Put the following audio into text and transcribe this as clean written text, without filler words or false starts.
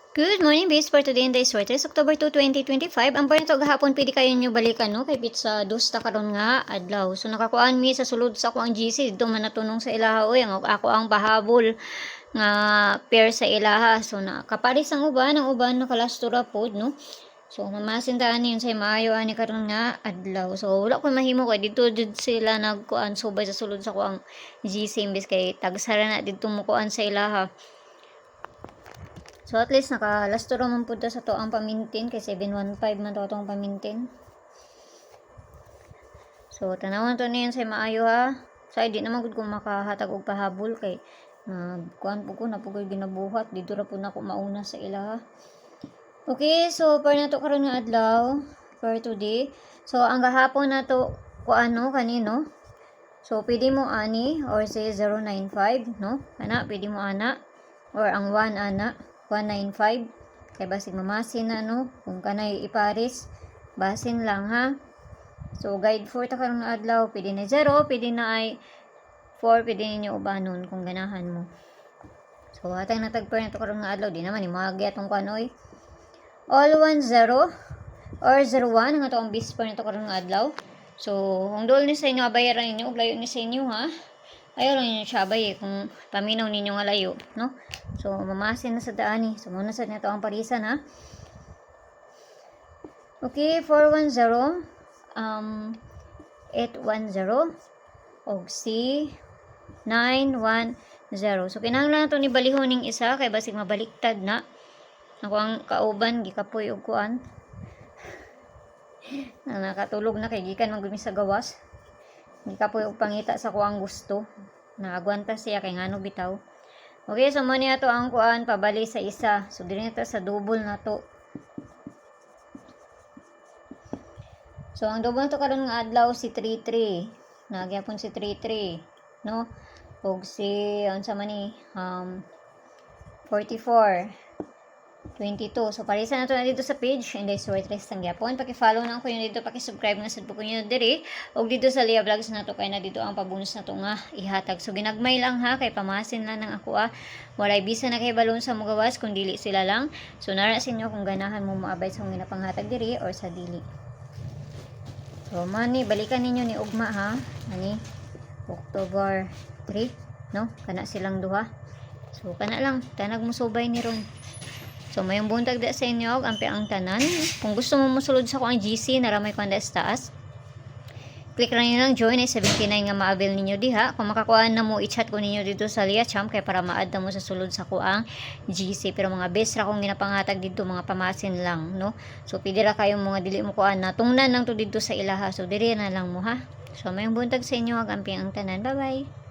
Good morning, base for today in the Sortes, October 2, 2025. Ang parang ito gahapon, pwede kayo nyo balikan, no? Kay pizza dusta karon nga, adlaw. So, nakakuan mi sa sulod sa ako ang GC. Dito man natunong sa ilaha, oy. Ako ang pahabol nga pair sa ilaha. So, nakaparis ang uban nakalastura pod, no? So, mamasintaan yun sa maayo ani karon nga adlaw. So, wala ko mahimo kay dito jud sila nagkuan subay sa sulod sa ko ang GC imbes kay tagsara na dito mo kuan sa ilaha. So, at least nakalastro man po sa to ang pamintin. Kay 715 man to itong pamintin. So, tanawan to niyan sa maayo ha. So, di naman gud ko makahatag og pahabol. Kay, kuhan po ko, napugoy ginabuhat. Dito ra po na ako mauna sa ila ha. Okay, so, para na to karon nga adlaw. For today. So, ang gahapon na to, kuano, kanino. So, pwede mo ani, or say 095, no? Ana, pwede mo ana. Or ang 1 ana. 195 kay basig mamasin na no kung kanay iparis basin lang ha. So guide 4 ta karong adlaw, pwede na 0, pwede na ay 4, pwede ninyo ubanon kung ganahan mo. So hatang natagper na to karong adlaw, di naman imagi atong kanoy all 10 or 01 ang atong base per nito karong adlaw. So kung dol ni sa inyo bayaran ninyo ug layo ni sa inyo ha, ayaw lang ninyo siya abay kung paminaw ninyo nga layo, no? So, mamasin na sa daan eh. So, muna sa nito ang parisan ha. Okay, 410, 810, og C, 910. So, kinahanglan na ito ni balihon ng isa, kay basig mabaliktad na. Ako ang kauban, gikapoy og kuan. Nakatulog na kay gikan magumi sa gawas. Gikapoy og pangita sa kuang gusto. Naagwanta siya kay ngano bitaw. Okay, so muna ito ang kuan pabali sa isa. So, dili nito sa double na to. So, ang double na to karon nga adlaw si 33. Nagyapon si 33, no? Og si unsa man ni 44. 22. So, parisa na to na dito sa page. And guys, Sortes ang gyapon. Paki-follow na ko yun dito. Paki-subscribe na sa po ko nyo diri. O dito sa Lia Vlogs na to. Kaya na dito ang pabonus na to nga ihatag. So, ginagmay lang ha. Kay pamasin lang ng ako Walay bisa na kay balon sa mugawas kung dili sila lang. So, narasin nyo kung ganahan mo maabay sa mga napanghatag diri or sa dili. So, mani, balikan ninyo ni Ugma ha. Mani, October 3. No? Kana silang duha. So, kana lang. Tanag mo subay ni Ron. So, mayong buntag da sa inyo, ampi ang tanan. Kung gusto mo musulod sa ko ang GC, naramay ko ang taas. Click lang nyo lang join, ay 79 nga ma-avail ninyo diha. Kung makakuhaan na mo, i-chat ko ninyo dito sa Liacham, kaya para ma-add na mo sa sulod sa ko ang GC. Pero mga best ra kong ginapanghatag dito, mga pamasin lang, no? So, pwede ra kayong mga dili mo kuhaan na. Tungnan lang to dito sa ilaha. So, diri na lang mo, ha? So, mayong buntag sa inyo, ampi ang tanan. Bye-bye!